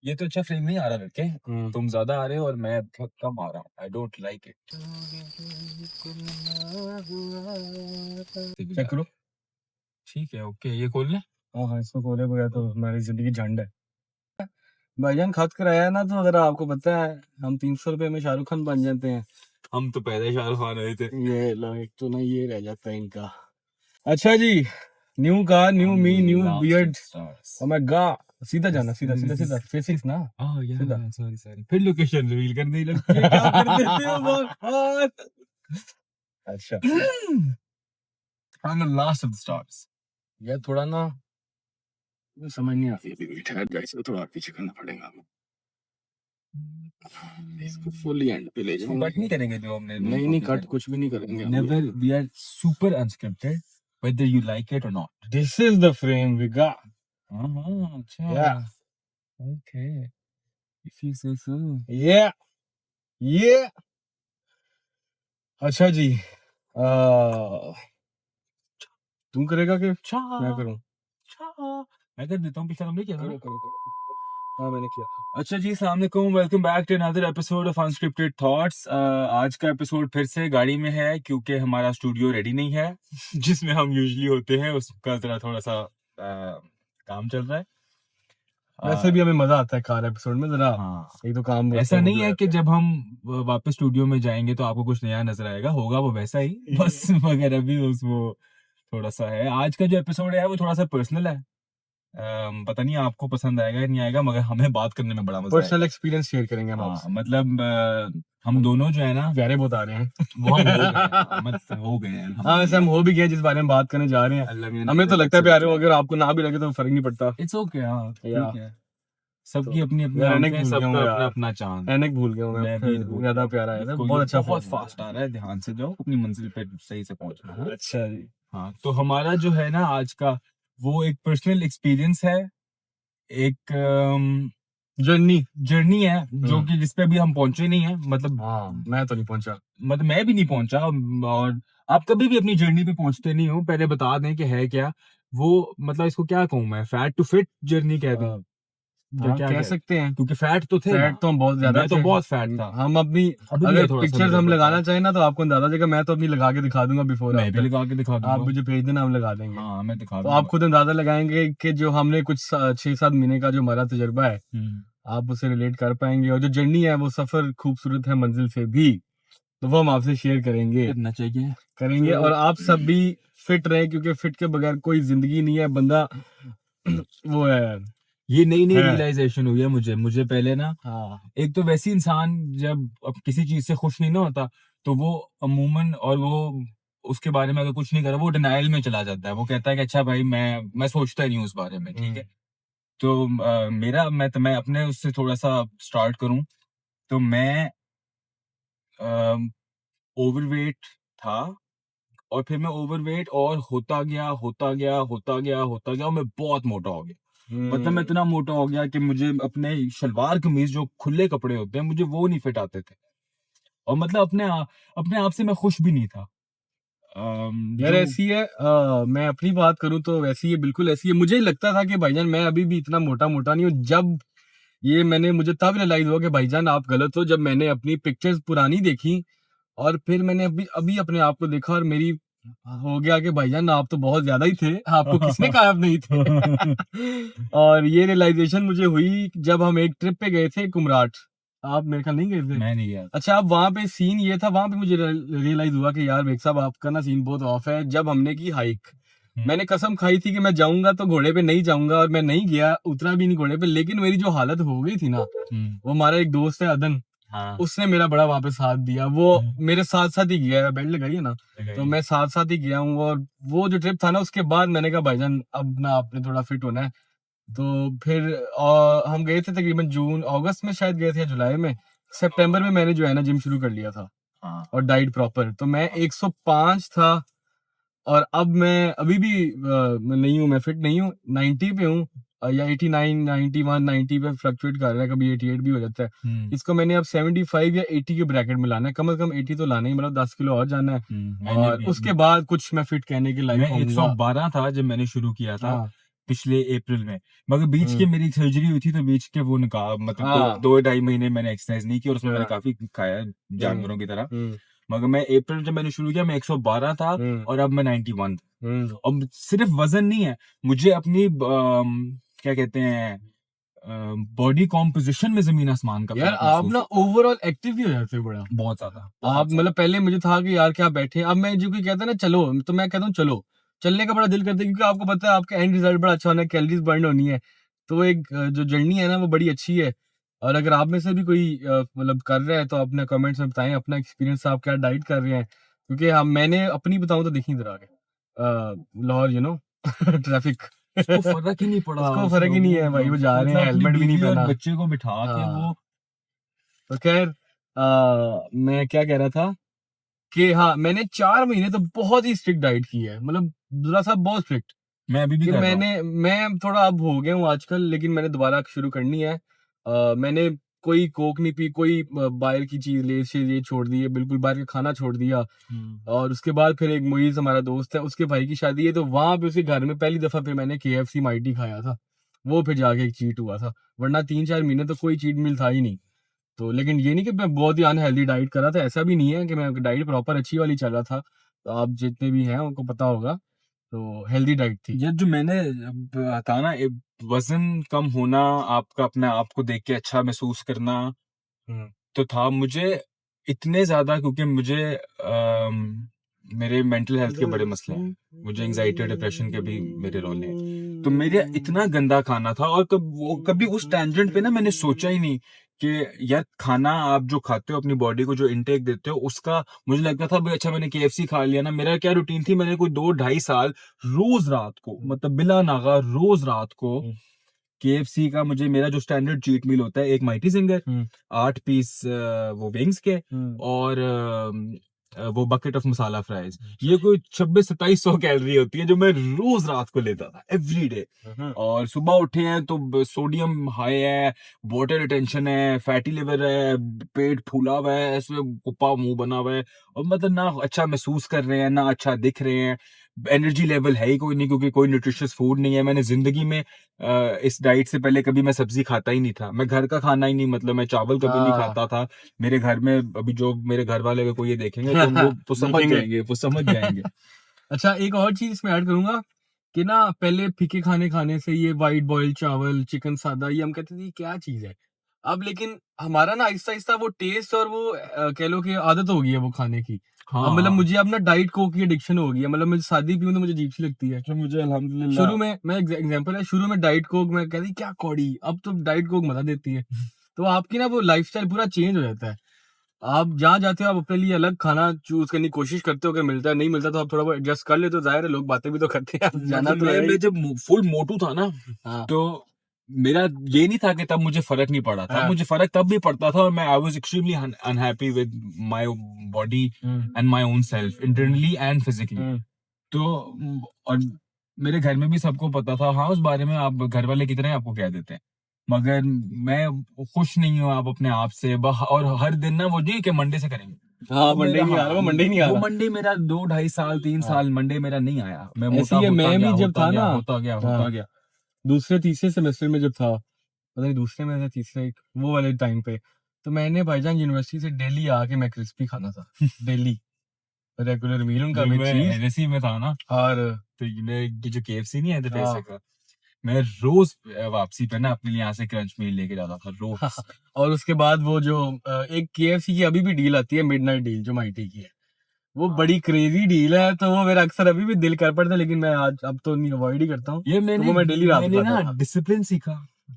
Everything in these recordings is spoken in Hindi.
ये तो अच्छा फ्रेम नहीं आ रहा लड़के। तुम ज्यादा आ रहे हो और मैं बहुत कम आ रहा हूँ। I don't like it. Check करो। ठीक है, ओके, ये खोल ले। हाँ इसको खोले बगैर तो हमारी जिंदगी झंड है। भाईजान खत कराया ना, तो अगर आपको पता है हम 300 रुपए में शाहरुख खान बन जाते हैं। हम तो पहले शाहरुख खान रहे थे। ये लो, एक तो ना ये रह जाता है इनका। अच्छा जी, new car, new me, new beard. Oh my God, सीधा जाना, सीधा सीधा सीधा फेसिंग्स ना। सीधा। सॉरी फिर लोकेशन रिवील कर दी लड़के, क्या कर देते हो बहुत। अच्छा I'm the last of the stars. यार थोड़ा ना समझ नहीं आती अभी, ठहर जाए, थोड़ा पीछे करना पड़ेगा हमें। इसको फुल एंड पे ले जाएंगे। कट नहीं करेंगे जो हमने। नहीं कट कुछ भी नहीं करेंगे। Never, we are super unscripted, whether you like it or not. This is the frame we got. अच्छा। Yeah. Okay. If you say so. Yeah. Yeah. अच्छा जी, तुम करेगा कि मैं करूं? मैं कर देता हूँ, पिछला तुमने किया था ना? करो। हाँ मैंने किया। अच्छा जी, अस्सलाम वालेकुम, welcome back to another episode of unscripted thoughts. आज का एपिसोड फिर से गाड़ी में है क्योंकि हमारा स्टूडियो रेडी नहीं है जिसमें हम यूजुअली होते हैं, उसका जरा थोड़ा सा काम चल रहा है। वैसे भी हमें मजा आता है कार एपिसोड में जरा। हाँ, एक तो काम ऐसा नहीं है कि जब हम वापस स्टूडियो में जाएंगे तो आपको कुछ नया नजर आएगा, होगा वो वैसा ही बस मगर अभी वो थोड़ा सा है। आज का जो एपिसोड है वो थोड़ा सा पर्सनल है। पता नहीं आपको पसंद आएगा या नहीं आएगा, मगर हमें बात करने में बड़ा मजा पर्सनल एक्सपीरियंस शेयर करेंगे हम आपसे। मतलब हम दोनों जो है ना, प्यारे बहुत आ रहे हैं वो हम हो गए मतलब हो गए हैं। हाँ वैसे हम हो भी गए जिस बारे में बात करने जा रहे हैं। हमें तो लगता है प्यारे हो, अगर आपको ना भी लगे तो फर्क नहीं पड़ता। It's okay. हाँ या ठीक है, सबकी अपनी अपनी आंखें, सबका अपना अपना चांद। एनक भूल गया हूं मैं भी, ज्यादा प्यारा है, बहुत अच्छा, बहुत फास्ट आ रहा है, ध्यान से जाओ, अपनी मंजिल पे सही से पहुंचना। अच्छा जी। हाँ, तो हमारा जो है ना आज का, वो एक पर्सनल एक्सपीरियंस है, एक जर्नी है जो कि जिसपे अभी हम पहुंचे नहीं है। मतलब मैं तो नहीं पहुंचा, मतलब मैं भी नहीं पहुंचा, और आप कभी भी अपनी जर्नी पे पहुंचते नहीं हो। पहले बता दें कि है क्या वो, मतलब इसको क्या कहूं मैं, फैट टू फिट जर्नी कह दूं? क्या कह सकते हैं, क्योंकि फैट तो थे, फैट तो हम बहुत ज्यादा, मैं तो बहुत फैट था। हम अपनी अगर पिक्चर्स हम लगाना चाहें ना तो आपको अंदाजा जाएगा, मैं तो अपनी लगा के दिखा दूंगा बिफोर, मैं भी लगा के दिखा दूंगा, आप मुझे भेज देना, हम लगा देंगे। हाँ मैं दिखा तो दूंगा। आप खुद अंदाजा लगाएंगे कि जो हमने कुछ 6-7 महीने का जो हमारा तजुर्बा है, आप उसे रिलेट कर पाएंगे, और जो जर्नी है वो सफर खूबसूरत है मंजिल से भी, तो वो हम आपसे शेयर करेंगे, करना चाहिए, करेंगे। और आप सब भी फिट रहे, क्योंकि फिट के बगैर कोई जिंदगी नहीं है। बंदा वो है, ये नई रियलाइजेशन हुई है मुझे पहले ना। हाँ एक तो वैसे इंसान जब अब किसी चीज से खुश नहीं ना होता, तो वो अमूमन, और वो उसके बारे में अगर कुछ नहीं करा, वो डिनाइल में चला जाता है। वो कहता है कि अच्छा भाई, मैं सोचता ही नहीं हूँ उस बारे में, ठीक है। तो मैं अपने उससे थोड़ा सा स्टार्ट करूं, तो मैं ओवरवेट था, और फिर मैं ओवरवेट और होता गया, और मैं बहुत मोटा हो गया। मतलब मैं इतना मोटा हो गया कि मुझे अपने शलवार कमीज जो खुले कपड़े होते हैं, मुझे वो नहीं फिट आते थे, और मतलब अपने आप से मैं खुश भी नहीं था। यार ऐसी है, मैं अपनी बात करूं तो वैसी है, बिल्कुल ऐसी है। मुझे लगता था कि भाईजान मैं अभी भी इतना मोटा नहीं हूँ। जब ये मुझे तब रियलाइज हुआ कि भाईजान आप गलत हो, जब मैंने अपनी पिक्चर्स पुरानी देखी और फिर मैंने अभी अपने आप को देखा, और मेरी हो गया कि भाईजान आप तो बहुत ज्यादा ही थे, आपको किसने कहा आप नहीं थे। और ये रियलाइजेशन मुझे हुई जब हम एक ट्रिप पे गए थे कुमराट। आप मेरे ख्याल नहीं गए थे? मैं नहीं गया। अच्छा, अब वहां पे सीन ये था, वहां पे मुझे रियलाइज हुआ कि यार बेग साहब आपका ना सीन बहुत ऑफ है। जब हमने की हाइक, मैंने कसम खाई थी कि मैं जाऊंगा तो घोड़े पे नहीं जाऊंगा, और मैं नहीं गया, उतरा भी नहीं घोड़े पे। लेकिन मेरी जो हालत हो गई थी ना, वो हमारा एक दोस्त है अदन, उसने मेरा बड़ा वहां पे साथ दिया। वो मेरे साथ साथ ही गया है, बेल्ट लगाई है ना, तो मैं साथ साथ ही गया हूँ। और वो जो ट्रिप था ना, उसके बाद मैंने कहा भाईजान अब ना आपने थोड़ा फिट होना है। तो फिर हम गए थे तकरीबन अगस्त में शायद गए थे, जुलाई में। सितंबर में मैंने जो है ना जिम शुरू कर लिया था, और डाइट प्रॉपर। तो मैं 105 था, और अब मैं अभी भी मैं नहीं हूँ, मैं फिट नहीं हूँ, 90 पे हूँ, या 89, 91, 90 पे फ्लक्चुएट कर रहा है, कभी 88 भी हो जाता है। इसको मैंने अब 75 या 80 के ब्रैकेट में लाना है, कम से कम 80 तो लाना ही, मतलब 10 किलो और जाना है। और उसके बाद कुछ मैं फिट कहने के लायक 112 था जब मैंने शुरू किया था। पिछले अप्रैल में, मगर बीच के मेरी सर्जरी हुई थी तो बीच के वो निकाह मतलब हाँ। 2-2.5 महीने मैंने एक्सरसाइज नहीं की और उसमें मैंने हाँ। काफी खाया जानवरों की तरह। हम्म। मगर मैं अप्रैल जब मैंने शुरू किया मैं 112 था और अब मैं 91 हम्म। और सिर्फ वजन नहीं है, मुझे अपनी क्या कहते हैं बॉडी कॉम्पोजिशन में जमीन आसमान का यार फर्क आप महसूस ना होता है। ओवरऑल एक्टिव भी हो जाते हो बड़ा। बहुत ज्यादा आप बहुत मतलब पहले मुझे था कि यार क्या बैठे हैं, अब मैं जो कोई कहता है ना चलो, तो मैं कहता हूँ चलो, चलने का बड़ा दिल करता है क्योंकि आपको पता है आपका एंड रिजल्ट बड़ा अच्छा होना है, कैलोरीज बर्न होनी है। तो एक जो जर्नी है ना वो बड़ी अच्छी है। और अगर आप में से भी कोई मतलब कर रहा है तो अपने कमेंट्स में बताएं अपना एक्सपीरियंस, आप क्या डाइट कर रहे हैं, क्योंकि हम मैंने अपनी बताऊं तो देखी इधर आके लाहौर ट्रैफिक उसको फर्क ही नहीं पड़ा उसको उसका फर्क ही नहीं वो है भाई, वो जा रहे मतलब हैं अपनी हेलमेट भी नहीं बीवी और पहना। बच्चे को बिठा के हाँ। वो तो खैर मैं क्या कह रहा था कि हाँ मैंने 4 महीने तो बहुत ही स्ट्रिक्ट डाइट की है, मतलब दूसरा साहब बहुत स्ट्रिक्ट। मैं अभी भी कि कर रहा हूँ। मैं थोड़ा अब हो गया हूँ आजकल, लेकिन मैंने दोबारा शुरू करनी है। मैंने कोई कोक नहीं पी, कोई बाहर की चीज लेस शेज ये छोड़ दी है, बिल्कुल बाहर का खाना छोड़ दिया। और उसके बाद फिर एक मुईज हमारा दोस्त है, उसके भाई की शादी है, तो वहां पे उसके घर में पहली दफा फिर मैंने KFC माइटी खाया था। वो फिर जाके एक चीट हुआ था, वरना 3-4 महीने तो कोई चीट मील था ही नहीं। तो लेकिन ये नहीं कि मैं बहुत ही अनहेल्दी डाइट कर रहा था, ऐसा भी नहीं है कि मैं डाइट प्रॉपर अच्छी वाली चल रहा था। तो आप जितने भी हैं उनको पता होगा, तो हेल्दी डाइट थी। ये जो मैंने बताया ना वजन कम होना, आपका अपने आप को देख के अच्छा महसूस करना हम्म। तो था मुझे इतने ज्यादा क्योंकि मुझे मेरे मेंटल हेल्थ के बड़े मसले हैं, मुझे एंजाइटी और डिप्रेशन के भी मेरे रोल हैं। तो मेरे इतना गंदा खाना था और कभी उस टेंजेंट पे ना मैंने सोचा ही नहीं कि यार खाना आप जो खाते हो अपनी बॉडी को जो इनटेक देते हो उसका, मुझे लगता था भाई अच्छा मैंने KFC खा लिया ना, मेरा क्या रूटीन थी, मैंने कोई 2-2.5 साल रोज रात को मतलब बिला नागा रोज रात को KFC का, मुझे मेरा जो स्टैंडर्ड चीट मील होता है एक माइटी जिंगर, 8 पीस वो विंग्स के और वो बकेट ऑफ मसाला फ्राइज, ये कोई 26-2700 कैलोरी होती है जो मैं रोज रात को लेता था एवरी डे। और सुबह उठे हैं तो सोडियम हाई है, वाटर रिटेंशन है, फैटी लिवर है, पेट फूला हुआ है, इसमें कुप्पा मुंह बना हुआ है और मतलब ना अच्छा महसूस कर रहे हैं ना अच्छा दिख रहे हैं, एनर्जी लेवल है ही कोई नहीं क्योंकि कोई न्यूट्रिशियस फूड नहीं है। मैंने जिंदगी में इस डाइट से पहले कभी मैं सब्जी खाता ही नहीं था, मैं घर का खाना ही नहीं, मतलब मैं चावल कभी नहीं हाँ। खाता था। मेरे घर में अभी जो मेरे घर वाले अगर कोई ये देखेंगे तो वो समझ देखेंगे। जाएंगे, वो समझ जाएंगे। अच्छा एक और चीज इसमें ऐड करूंगा कि ना पहले फीके खाने खाने से ये वाइट बॉइल्ड चावल चिकन सादा ये हम कहते थे ये क्या चीज है। अब लेकिन हमारा ना आहिस्ता आहिस्ता वो टेस्ट और वो कह लो कि आदत हो गई है वो खाने की। अब मतलब हाँ, मुझे अब ना डाइट कोक की एडिक्शन हो गई है, मतलब मुझे शादी पीऊं तो मुझे अजीब सी लगती है। तो मुझे अल्हम्दुलिल्लाह शुरू में मैं एग्जांपल है, शुरू में डाइट कोक मैं कहती क्या कौड़ी, अब तो डाइट कोक मजा देती है। तो आपकी ना वो लाइफस्टाइल पूरा चेंज हो जाता है। आप जहाँ जाते हो आप अपने लिए अलग खाना चूज करने की कोशिश करते हो, अगर मिलता है नहीं मिलता तो आप थोड़ा बहुत एडजस्ट कर लेते हो, जाहिर है लोग बातें भी तो करते हैं, जाना मतलब तो है ही। मैं जब फुल मोटू था ना हाँ। तो मेरा ये नहीं था कि तब मुझे फर्क नहीं पड़ा था, हाँ। मुझे फर्क तब भी पड़ता था और मैं I was extremely unhappy with my body and my own self internally and physically. तो और मेरे घर में भी सबको पता था, हाँ उस बारे में आप घर वाले की तरह आपको कह देते हैं, मगर मैं खुश नहीं हूँ आप अपने आप से और हर दिन ना वो नहीं कि मंडे से करेंगे। हाँ अब मंडे मेरा ही नहीं आ रहा, हाँ वो मंडे ही नहीं आ वो रहा। मंडे मेरा 2-2.5 साल 3 साल मंडे मेरा नहीं आया, मैं मोटा ऐसे ही है, होता मैं गया भी जब होता था गया ना, होता गया होता हाँ गया। दूसरे तीसरे सेमेस्टर में जब था, पता नहीं दूसरे में था तीसरे वो वाले टाइम पे, तो मैंने भाईजान यूनिवर्सिटी से दिल्ली आके मैं क्रिस्पी खाना था डेली, रेगुलर मील उनका जब विद मैं चीज। NSC में था ना और तो ये जो KFC नहीं है तो हाँ। का, मैं रोज वापसी पे ना अपने लिए यहाँ से क्रंच मील लेके जाता था रोज। और उसके बाद वो जो एक KFC की अभी भी डील आती है, मिडनाइट डील जो माइटी की है, वो बड़ी क्रेजी डील है, तो वो मेरा अक्सर अभी भी दिल कर पड़ता है, लेकिन मैं आज अब तो नहीं, अवॉइड ही करता हूँ। ये तो मैंने वो मैं डेली रात को मैंने खाता ना था। डिसिप्लिन सीखा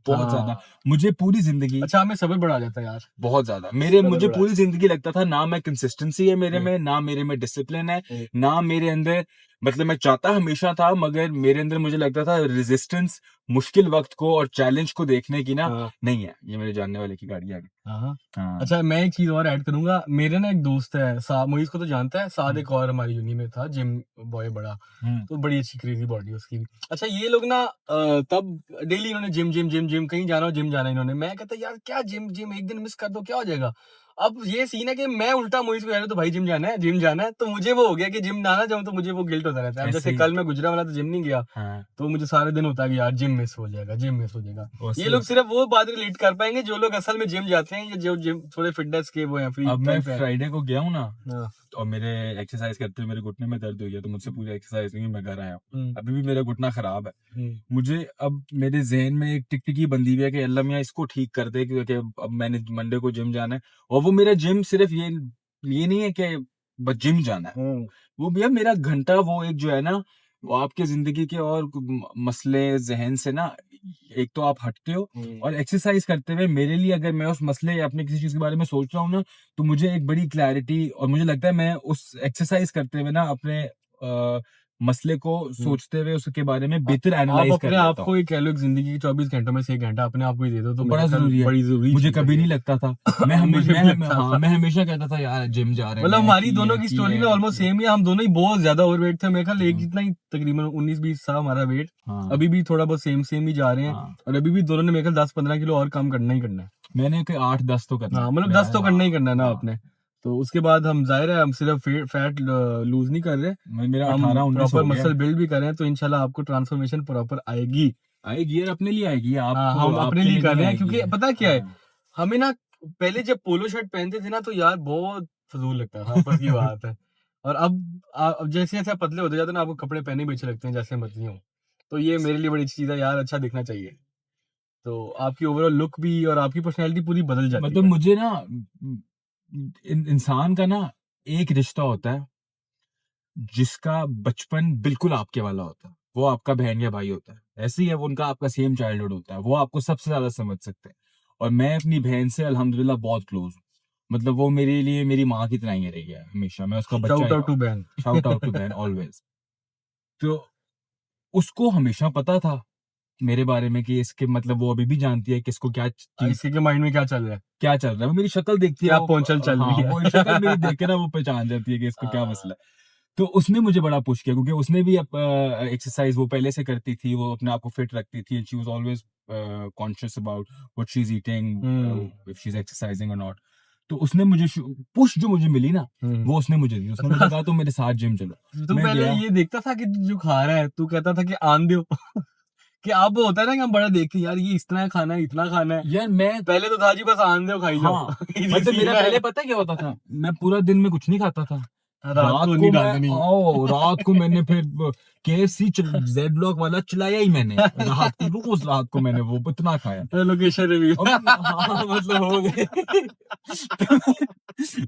बहुत ज्यादा, हाँ। मुझे पूरी जिंदगी अच्छा हमें सब्र बढ़ा जाता है यार। बहुत ज्यादा मेरे सब्र मुझे बढ़ा। पूरी जिंदगी लगता था ना मैं कंसिस्टेंसी है मेरे में, ना मेरे में डिसिप्लिन है, ना मेरे अंदर मतलब मैं चाहता हमेशा था मगर मेरे अंदर मुझे लगता था रेजिस्टेंस मुश्किल वक्त को और चैलेंज को देखने की ना हाँ। नहीं है। ये मेरे जानने वाले की गाड़ी आ गई। हाँ। हाँ। अच्छा मैं एक चीज और ऐड करूंगा, मेरे ना एक दोस्त है मोइज को तो जानता है, साथ एक और हमारी यूनि में था जिम बॉय बड़ा, हम्म। तो बड़ी अच्छी क्रेजी बॉडी उसकी भी। अच्छा ये लोग ना तब डेली इन्होंने जिम जिम जिम जिम कहीं जाना हो जिम जाना इन्होंने, मैं कहता यार क्या जिम जिम एक दिन मिस कर दो क्या हो जाएगा। अब ये सीन है कि मैं उल्टा मोहित को कह रहा हूं तो भाई जिम जाना है, तो मुझे वो हो गया कि जिम ना जाऊं तो मुझे वो गिल्ट होता रहता है। अब ऐसे जैसे ही। कल मैं गुजरा वाला तो जिम नहीं गया, हाँ, तो मुझे सारे दिन होता है कि यार जिम मिस हो जाएगा, जिम मिस हो जाएगा। वैसे ये लोग सिर्फ वो बात रिलेट कर पाएंगे जो लोग असल में जिम जाते हैं, या जो जिम थोड़े फिटनेस के वो हैं, फ्री अब मैं टाइप है। फ्राइडे को गया हूँ ना, हाँ। और मेरे एक्सरसाइज करते हुए मेरे घुटने में दर्द हो गया, तो मुझसे पूरी एक्सरसाइज नहीं, मैं घर आया हूँ। हम्म, अभी भी मेरा घुटना खराब है। हम्म, मुझे अब मेरे जहन में एक टिकटिकी बंदी हुई है कि अल्लाह मियाँ इसको ठीक कर दे, क्योंकि अब मैंने मंडे को जिम जाना है। और वो मेरा जिम सिर्फ ये नहीं है कि बस जिम जाना है, हम्म, वो भैया मेरा घंटा, वो एक जो है ना, वो आपके जिंदगी के और मसले जहन से ना, एक तो आप हटते हो, और एक्सरसाइज करते हुए मेरे लिए, अगर मैं उस मसले या अपने किसी चीज के बारे में सोच रहा हूँ ना, तो मुझे एक बड़ी क्लैरिटी, और मुझे लगता है मैं उस एक्सरसाइज करते हुए ना अपने मसले को सोचते हुए उसके बारे में बेहतर आप एनालाइज कर अपने आप लेता हूँ। को ही कह लो कि जिंदगी के 24 घंटों में से 1 घंटा अपने आप को ही दे दो, तो तो मेरा बड़ा ख्याल जरूरी है, बड़ी जरूरी मुझे चीज है कभी ये। नहीं लगता था। मुझे भी लगता था। मैं हमेशा कहता था यार जिम जा रहे हैं, मतलब मैं हमारी की दोनों है, की की स्टोरी है, में ऑलमोस्ट की है। सेम ही है, हम दोनों ही बहुत ज्यादा ओवरवेट थे। मेरे ख्याल एक हाँ, जितना ही, तकरीबन 19-20 था हमारा वेट। हाँ, अभी भी थोड़ा बहुत सेम ही जा रहे हैं, हाँ। और अभी भी दोनों ने मेरे ख्याल 10-15 किलो और कम करना ही करना है। मैंने कोई 8-10 तो करना हाँ, है मतलब मेरा 10 तो करना ही हाँ, करना है ना हाँ। आपने। तो उसके बाद हम, जाहिर है हम सिर्फ फैट लूज नहीं कर रहे, मेरा हम 18-19 प्रॉपर हो गया मसल है। बिल्ड भी कर रहे हैं, तो इंशाल्लाह आपको ट्रांसफॉर्मेशन प्रॉपर आएगी। आएगी यार, अपने लिए आएगी, हाँ, आपको हम अपने आपके लिए लिए कर नहीं रहे हैं, आएगी। क्योंकि पता क्या है, हाँ। हमें ना पहले जब पोलो शर्ट पहनते थे ना, तो यार बहुत फजूल लगता था, आपस की बात है। और अब जैसे जैसे आप पतले होते जाते हो ना, आपको कपड़े पहने भी अच्छे लगते हैं, जैसे मर्जी हो। तो ये मेरे लिए बड़ी अच्छी चीज है यार, अच्छा दिखना चाहिए। तो आपकी ओवरऑल लुक भी और आपकी पर्सनैलिटी पूरी बदल जाती मतलब है। मुझे ना, इंसान का ना एक रिश्ता होता है जिसका बचपन बिल्कुल आपके वाला होता है, वो आपका बहन या भाई होता है। ऐसे ही है, वो उनका आपका सेम चाइल्डहुड होता है, वो आपको सबसे ज्यादा समझ सकते हैं। और मैं अपनी बहन से अल्हम्दुलिल्लाह बहुत क्लोज हूँ। मतलब वो मेरे लिए मेरी माँ की तरह ही रही है हमेशा, मैं उसका बच्चा शाउट ही आउट रहा टू हूँ। बैन। शाउट आउट टू बहन ऑलवेज। तो उसको हमेशा पता था मेरे बारे में कि इसके, मतलब वो अभी भी जानती है कि इसको क्या चीज, इसी के माइंड में क्या चल रहा है, क्या चल रहा है। वो मेरी शक्ल देखती है, क्या वो पहुंचल चल हाँ, रही वो शक्ल मेरी देख के है। ना वो पहचान जाती है कि इसको क्या हाँ, मसला है। तो उसने मुझे बड़ा पुश किया, क्योंकि उसने भी एक्सरसाइज वो पहले से करती थी, वो अपने आप को फिट रखती थी, she was always conscious about what she is eating, if she is exercising और नॉट। तो उसने मुझे पुश जो मुझे मिली ना, हम्म। वो उसने मुझे दी। उसने मुझे कहा तुम मेरे साथ जिम चलो। तू मैं पहले गया। ये देखता था कि तू जो खा रहा है, तू कहता था कि आन दो। कि अब वो होता है ना कि हम बड़ा देखते हैं, यार ये इतना खाना है, इतना खाना है। यार मैं, पहले तो था जी बस आन दो खाई जाओ। हाँ, इजी मतलब मेरा सीन है। पहले पता है क्या होता था, मैं पूरा दिन में कुछ नहीं खाता था। रात को नहीं डांटनी। रात को मैंने फिर KFC जेड ब्लॉक वाला चलाया ही मैंने। रोज रात को मैंने वो इतना खाया। Location review. और हाँ, मतलब हो गए।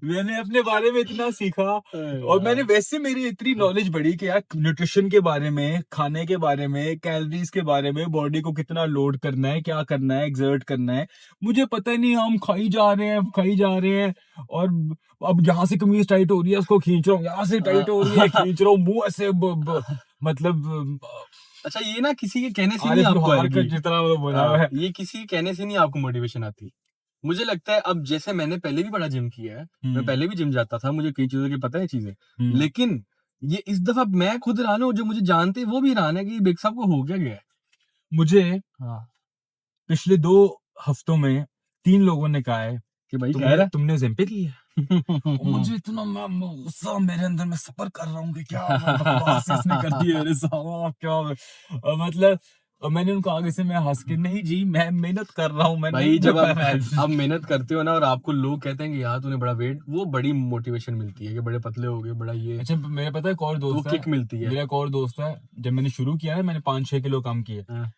मैंने अपने बारे में इतना सीखा, और मैंने वैसे मेरी इतनी नॉलेज बढ़ी कि यार न्यूट्रिशन के बारे में, खाने के बारे में, कैलोरीज के बारे में, बॉडी को कितना लोड करना है, क्या करना है, एक्सर्ट करना है, मुझे पता ही नहीं। हम खाई जा रहे हैं, खाई जा रहे हैं, और अब यहाँ से कमीज टाइट हो रही है, उसको खींच रहा हूँ, यहाँ से टाइट हो रही है, खींच रहा हूँ, मुंह ऐसे मतलब अच्छा, ये ना किसी के कहने से नहीं आरिफ आपको लोहार का आएगी। जितना वो बना हुआ है। ये किसी के कहने से नहीं आपको मोटिवेशन आती। मुझे लगता है, अब जैसे मैंने पहले भी बड़ा जिम किया है, मैं पहले भी जिम जाता था, मुझे कई चीजों की पता है चीजें, हम्म। लेकिन ये इस दफा मैं खुद हैरान हूँ, जो मुझे जानते हैं वो भी हैरान है कि बेग साहब को हो क्या गया है। मुझे हाँ, पिछले 2 हफ्तों में 3 लोगों ने कहा है कि भाई कह तुमने रहा तुमने ज़ेम्पिक लिया। और है। मुझे इतना गुस्सा मेरे अंदर, मैं सब्र कर रहा हूँ कि क्या बकवास इसने कर दी है मेरे साथ, क्या मतलब। और मैंने उनको आगे से मैं हंस के, नहीं जी मैं मेहनत कर रहा हूँ, मैं नहीं भाई जब आप मैं मेहनत करते हो ना, और आपको लोग कहते हैं कि यार तूने बड़ा वेट, वो बड़ी मोटिवेशन मिलती है कि बड़े पतले हो गए, बड़ा ये, अच्छा, मेरा पता है एक और तो वो दोस्त है। किक मिलती है। मेरा एक और दोस्त है, जब मैंने शुरू किया ना, मैंने 5-6 किलो कम किए, हाँ,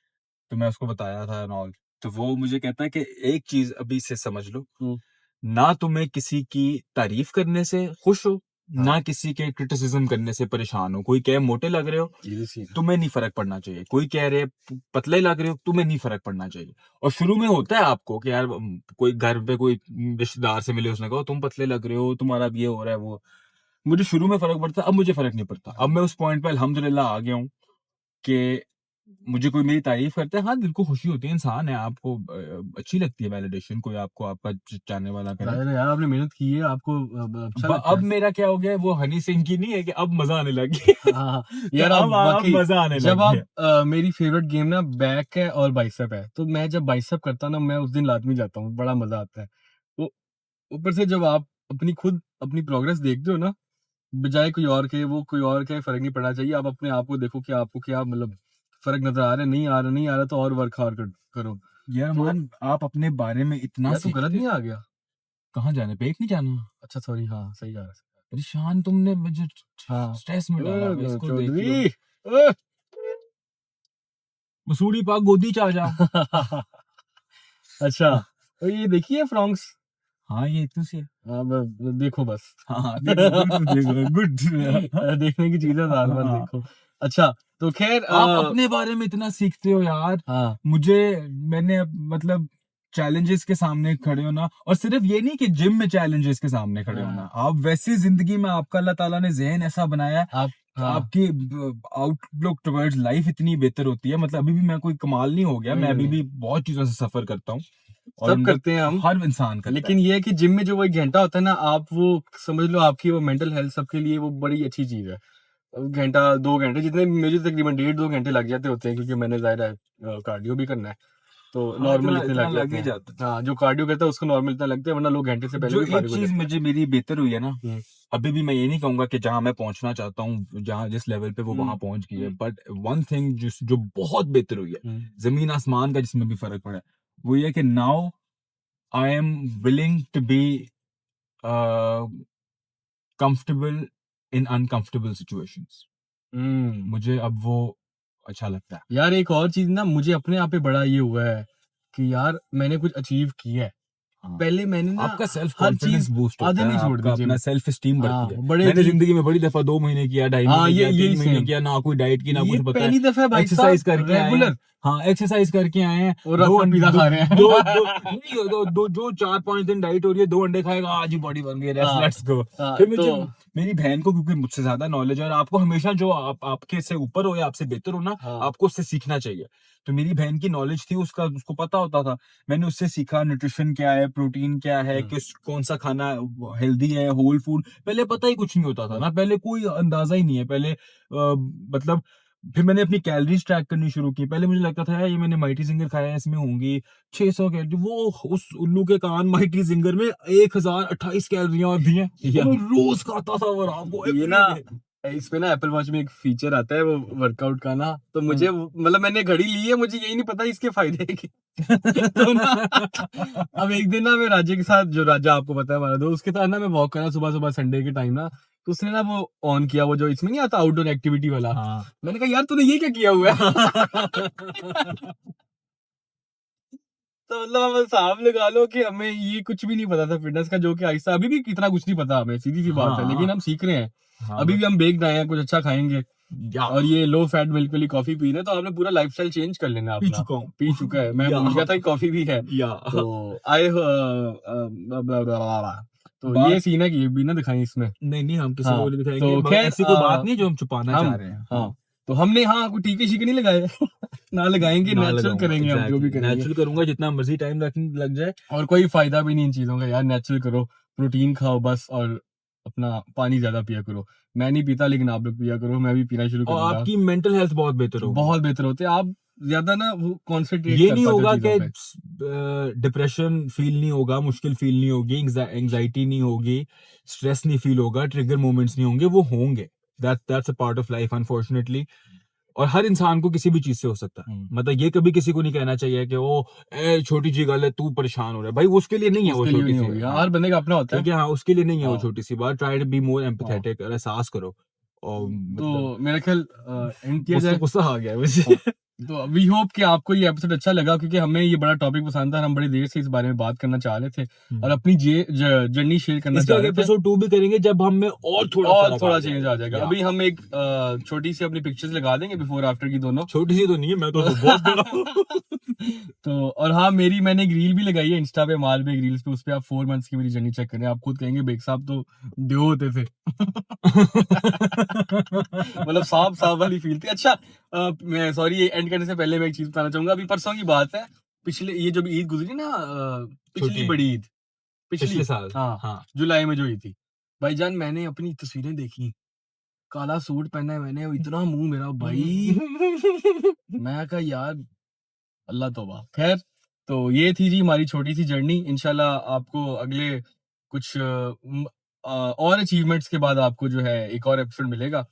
तो मैं उसको बताया था नॉल। तो वो मुझे कहता है कि एक चीज अभी से समझ लो, हम्म, ना तुम्हें किसी की तारीफ करने से खुश हो, हाँ, ना किसी के क्रिटिसिज्म करने से परेशान हो। कोई कहे मोटे लग रहे हो, ये सीन। तुम्हें नहीं फर्क पड़ना चाहिए। कोई कह रहे पतले लग रहे हो, तुम्हें नहीं फर्क पड़ना चाहिए। और शुरू में होता है आपको कि यार कोई घर पे कोई रिश्तेदार से मिले, उसने कहा तुम पतले लग रहे हो, तुम्हारा अब ये हो रहा है वो। मुझे शुरू में फर्क पड़ता, अब मुझे फर्क नहीं पड़ता। अब मैं उस पॉइंट पे अल्हम्दुलिल्लाह आ गया हूँ कि मुझे कोई मेरी तारीफ करता है, हाँ दिल को खुशी होती है, इंसान है, आपको अच्छी लगती है वैलिडेशन, कोई आपको आपका चाहने वाला करे। जाहिर है यार, आपने मेहनत की है, आपको अच्छा लगता अब है। मेरा क्या हो गया है, वो हनी सिंह की नहीं है कि अब मजा आने लग गया। हाँ, तो यार आप अब वाकई, मजा आने जब लग आप गया। मेरी फेवरेट गेम ना बैक है और बाइसेप है, तो मैं जब बाइसेप करता ना, मैं उस दिन लाजमी जाता हूँ, बड़ा मजा आता है। तो ऊपर से जब आप अपनी प्रोग्रेस देखते हो ना, बजाय कोई और के, वो कोई और के फर्क नहीं पड़ना चाहिए। आप अपने आप को देखो कि आपको क्या मतलब फर्क नजर आ रहा है, नहीं आ रहा तो और वर्क हार्ड करो। यार तो मान, आप अपने बारे में इतना यार तू गलत सीखते, नहीं आ गया? कहाँ जाना, पेट नहीं जाना। अच्छा सॉरी, हाँ सही जा रहा है। परेशान, तुमने मुझे हाँ स्ट्रेस में डाला, अब इसको देख लो। चौधरी ओए। मसूड़ी पाक गोदी च आ जा। अच्छा, तो ये देखिए फ्रॉन्क्स। हाँ ये तो से, हाँ देखो बस। हाँ देखो, बिल्कुल देखो, गुड। देखने की चीजें बार बार हाँ, देखो। अच्छा तो खैर आप अपने बारे में इतना सीखते हो यार। हाँ मुझे, मैंने मतलब चैलेंजेस के सामने खड़े होना, और सिर्फ ये नहीं कि जिम में चैलेंजेस के सामने खड़े होना, हाँ, आप वैसे जिंदगी में आपका अल्लाह ताला ने ज़हन ऐसा बनाया है आप कि हाँ आपकी आउटलुक टुवर्ड्स लाइफ इतनी बेहतर होती है। मतलब अभी भी मैं कोई कमाल नहीं हो गया, मैं अभी नहीं, भी बहुत चीजों से सफर करता हूँ, और सब उनका करते हैं हम। हर इंसान करता है। लेकिन ये है कि जिम में जो वो 1 घंटा होता है ना, आप वो समझ लो आपकी वो मेंटल हेल्थ सबके लिए वो बड़ी अच्छी चीज है। घंटा 2 घंटे जितने मुझे तकरीबन 1.5-2 घंटे लग जाते होते हैं, क्योंकि मैंने जाहिर है कार्डियो भी करना है, तो हाँ, नॉर्मल इतना इतने इतना लग लग जाते ही हैं। जाता है। हाँ, जो कार्डियो करता है उसको नॉर्मल इतना लगता है, वरना लोग घंटे से पहले जो भी एक फारिग हो चीज जाते हैं। मुझे मेरी बेहतर हुई है ना, हम्म, अभी भी मैं ये नहीं कहूंगा कि जहां मैं पहुंचना चाहता हूँ, जहां जिस लेवल पे वो वहां हम्म, पहुंच गई है, बट वन थिंग जो बहुत बेहतर हुई है, हम्म, जमीन आसमान का जिसमें भी फर्क पड़ा है, वो ये है कि now I am willing to be comfortable in uncomfortable situations. Hmm. मुझे अब वो अच्छा लगता है। यार एक और चीज ना, मुझे अपने आप पे बड़ा ये हुआ है कि यार मैंने कुछ अचीव किया है। हाँ, पहले मैंने ना आपका सेल्फ हर कॉन्फिडेंस चीज बूस्ट होता आधे है, में छोड़ आपका दी अपना जिम। सेल्फ एस्टीम बढ़ती है। हाँ बड़े मैंने अजीब। जिंदगी में बड़ी दफा 2 महीने किया, 2.5 महीने हाँ किया, यही 3 महीने सेम। किया, ना कोई डाइट की ना ये कुछ पता है। पहली दफा है भाई साहब एक्सरसाइज करके आए हैं। रेगुलर, हाँ, एक्सरसाइज करके आए हैं। और रात को पिज़्ज़ा खा रहे हैं। दो दो नहीं, जो 4-5 दिन डाइट हो रही है, 2 अंडे खाएगा, आज ही बॉडी बन गई, हाँ लेट्स गो। हाँ फिर तो मुझे, मेरी बहन को, क्योंकि मुझसे ज्यादा नॉलेज है, और आपको हमेशा जो आपके से ऊपर हो या आपसे बेहतर हो ना, हाँ आपको उससे सीखना चाहिए। तो मेरी बहन की नॉलेज थी, उसका उसको पता होता था। मैंने उससे सीखा न्यूट्रिशन क्या है, प्रोटीन क्या है, हम्म, किस कौन सा खाना हेल्दी है, होल फूड। पहले पता ही कुछ नहीं होता था हम्म, ना, पहले कोई अंदाजा ही नहीं है पहले, मतलब। फिर मैंने अपनी कैलोरीज ट्रैक करनी शुरू की। पहले मुझे लगता था यार, ये मैंने माइटी जिंगर खाया है, इसमें होंगी 600 कैलोरी। वो उस उल्लू के कान, माइटी जिंगर में 1028 कैलोरियां होती हैं, या और मैं रोज खाता था वो रात को ये एवरी ना डे। इस पे ना एप्पल वॉच में एक फीचर आता है वो वर्कआउट का ना, तो मुझे हाँ। मतलब मैंने घड़ी ली है, मुझे यही नहीं पता इसके फायदे हैं तो ना अब एक दिन ना मैं राजा के साथ, जो राजा आपको पता है हमारा दोस्त, उसके साथ ना मैं वॉक कर रहा सुबह सुबह संडे के टाइम ना, तो उसने ना वो ऑन किया, वो जो इसमें नहीं आता आउटडोर एक्टिविटी वाला। हाँ। मैंने कहा यार तूने ये क्या किया हुआ है? तो मतलब हम हिसाब लगा लो कि हमें ये कुछ भी नहीं पता था फिटनेस का, जो कि आहिस्ता अभी भी इतना कुछ नहीं पता हमें, सीधी सी बात है, लेकिन हाँ। हम सीख रहे हैं। हाँ, अभी बट भी हम बेक्ड आए हैं, कुछ अच्छा खाएंगे। या और ये लो फैट मिल्क वाली कॉफी पी रहे हैं, तो आपने पूरा लाइफस्टाइल चेंज कर लेना पी अपना। चुका हूँ। पी चुका है, मैं या भूल गया था कि कॉफी भी है। या तो आए तो ये बात, सीन है कि ये भी ना दिखाई इसमें। नहीं नहीं, हम किसी को हाँ भी दिखाएंगे, तो मगर खैर ऐसी कोई बात नहीं जो हम छुपाना चाह हम रहे हैं। हाँ, हाँ तो हमने हाँ कोई टीके शीके नहीं लगाए ना लगाएंगे, ना नेचुरल लगाऊंगा, करेंगे हम जो भी एग्जैक्टली करेंगे। नेचुरल करूंगा, जितना मर्जी टाइम लग जाए। और कोई फायदा भी नहीं इन चीजों का यार, नेचुरल करो, प्रोटीन खाओ बस, और अपना पानी ज्यादा पिया करो। मैं नहीं पीता, लेकिन आप लोग पिया करो, मैं भी पीना शुरू और करूंगा। आपकी मेंटल हेल्थ बहुत बेहतर होगी। बहुत बेहतर होते हैं आप, ज्यादा ना वो कॉन्सेंट्रेट ये कर नहीं पाते हो होगा चीजों कि पे। डिप्रेशन फील नहीं होगा, मुश्किल फील नहीं होगी, एंजाइटी नहीं होगी, स्ट्रेस नहीं फील होगा, ट्रिगर मोमेंट्स नहीं होंगे, वो होंगे। That's a part of life, unfortunately. और हर इंसान को किसी भी चीज से हो सकता है। हम्म, मतलब ये कभी किसी को नहीं कहना चाहिए कि वो छोटी सी गल है, तू परेशान हो रहा है, भाई उसके लिए नहीं है वो उसके लिए भी छोटी नहीं सी। होगी, हाँ, हाँ, हर बंदे का अपना होता है। ठीक है, हाँ, उसके लिए नहीं है वो हाँ छोटी सी बात। ट्राई टू बी मोर हाँ एम्पैथेटिक, एहसास करो। और मतलब, तो मेरा ख्याल एंड किया गुस्सा जाए। गुस्सा आ गया वैसे। हाँ, तो वी होप कि आपको ये एपिसोड अच्छा लगा, क्योंकि हमें ये बड़ा टॉपिक पसंद था और हम बड़ी देर से इस बारे में बात करना चाह रहे थे, और अपनी जर्नी शेयर करना इसका चाह एक रहे थे। एपिसोड 2 भी करेंगे, जब हम में और थोड़ा और फर्क आ थोड़ा चेंज आ जाएगा। जाएगा। या अभी हम एक छोटी सी अपनी पिक्चर्स लगा देंगे बिफोर आफ्टर की दोनों। छोटी सी तो नहीं है, मैं तो बहुत बड़ा हूँ। तो और हाँ, मैंने एक रील भी लगाई है इंस्टा पे, माल पे, एक रील्स पे, उस पे आप 4 मंथ्स की मेरी जर्नी चेक करें, आप खुद कहेंगे बेग साहब तो दो होते थे। मतलब सांप सांप वाली फील थी। अच्छा मैं सॉरी, ये एंड करने से पहले मैं एक चीज बताना चाहूंगा। अभी परसों की बात है, पिछले ये जो ईद गुजरी ना, पिछली छोटी, बड़ी ईद, पिछली, पिछले साल। हाँ हाँ। जुलाई में जो ईद थी, भाईजान मैंने अपनी तस्वीरें देखी, काला सूट पहना है मैंने, इतना मुंह मेरा भाई, मैं कहा यार अल्लाह तौबा। खैर, तो ये थी जी हमारी छोटी सी जर्नी। इंशाल्लाह आपको अगले कुछ और अचीवमेंट्स के बाद आपको जो है एक और एपिसोड मिलेगा।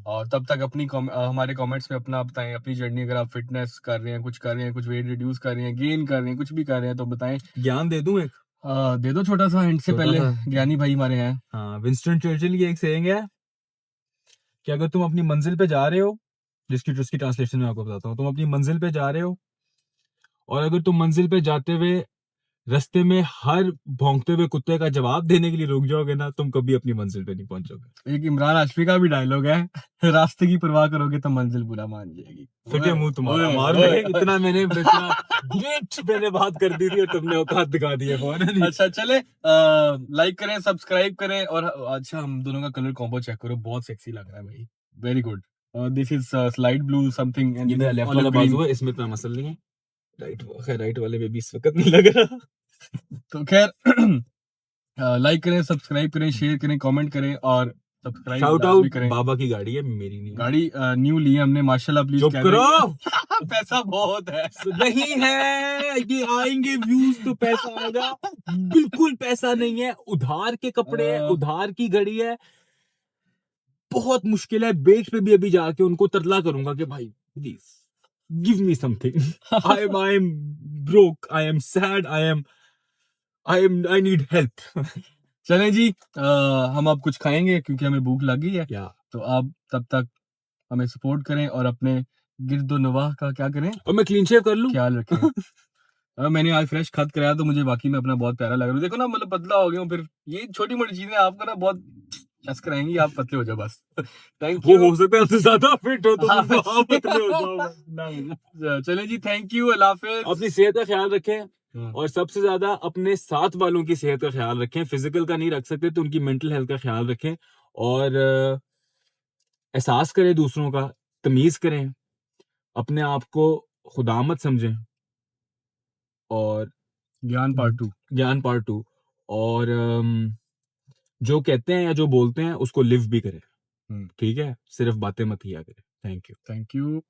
और तब तक हमारे कमेंट्स में अपना बताएं अपनी जर्नी, अगर आप फिटनेस कर रहे हैं, कुछ वेट रिड्यूस कर रहे हैं, गेन कर रहे हैं, कुछ भी कर रहे हैं तो बताएं। ज्ञान दे दूं एक? दे दो छोटा सा हिंट से छोटा पहले, सा। ज्ञानी भाई हमारे हैं। हाँ, विंस्टन चर्चिल की एक सेइंग है कि अगर तुम अपनी मंजिल पे जा रहे हो, जिसकी ट्रांसलेशन में आपको बताता हूँ, तुम अपनी मंजिल पे जा रहे हो और अगर तुम मंजिल पे जाते हुए रास्ते में हर भौंकते हुए कुत्ते का जवाब देने के लिए रुक जाओगे ना, तुम कभी अपनी मंजिल पे नहीं पहुंचोगे। एक इमरान हाशमी का भी डायलॉग है, रास्ते की परवाह करोगे तो मंजिल बुरा मान जाएगी। फटे मुंह तुम्हारा, ओए, मार ओए। रहे इतना ग्रेट मैंने बात कर दी थी और तुमने औकात दिखा दी है फौरन ही। अच्छा चले, लाइक करें, सब्सक्राइब करें। और अच्छा, हम दोनों का कलर कॉम्बो चेक करो, बहुत सेक्सी लग रहा है भाई, very good. This is slide blue something and ये मेरा लेफ्ट वाला ग्रीन। बाजू है, इसमें इतना मसल नहीं है। राइट वाले में भी इस वक्त नहीं लग रहा। तो खैर लाइक करें, सब्सक्राइब करें, शेयर करें, कमेंट करें और सब्सक्राइब शाउट भी आउट, करें। बाबा की गाड़ी है, मेरी नहीं है। गाड़ी न्यू ली है हमने, माशाल्लाह। प्लीज चुप करो। पैसा बहुत है। नहीं है, ये आएंगे व्यूज तो पैसा आएगा। बिल्कुल पैसा नहीं है, उधार के कपड़े हैं, उधार की घड़ी है। बहुत मुश्किल है, बेच पे भी अभी जाके उनको तरला करूंगा कि भाई please give me something. I am broke, I am sad, I need help. चले जी, हम अब कुछ खाएंगे क्योंकि हमें भूख लगी है। या तो आप तब तक हमें सपोर्ट करें और अपने गिरदो नवाह का क्या करें, और मैं क्लीन शेव कर लूं। ख्याल रखें। मैंने आज फ्रेश खत कराया तो मुझे वाकई में अपना बहुत प्यारा लग रहा है। देखो ना, मतलब पतला हो गया हूँ। फिर ये छोटी मोटी चीजें आपको ना बहुत चस कराएंगी, आप पतले हो जाओ बस। थैंक वो यू। हो सकता है उससे ज्यादा फिट हो तो हाँ, तुम वहाँ पतले हो जाओ। चले जी, थैंक यू, अल्लाह हाफिज। अपनी सेहत का ख्याल रखें और सबसे ज्यादा अपने साथ वालों की सेहत का ख्याल रखें। फिजिकल का नहीं रख सकते तो उनकी मेंटल हेल्थ का ख्याल रखें और एहसास करें दूसरों का, तमीज करें, अपने आप को खुदा मत समझें। और ज्ञान पार्ट 2। और जो कहते हैं या जो बोलते हैं उसको लिव भी करें। ठीक है, सिर्फ बातें मत किया करें। Thank you.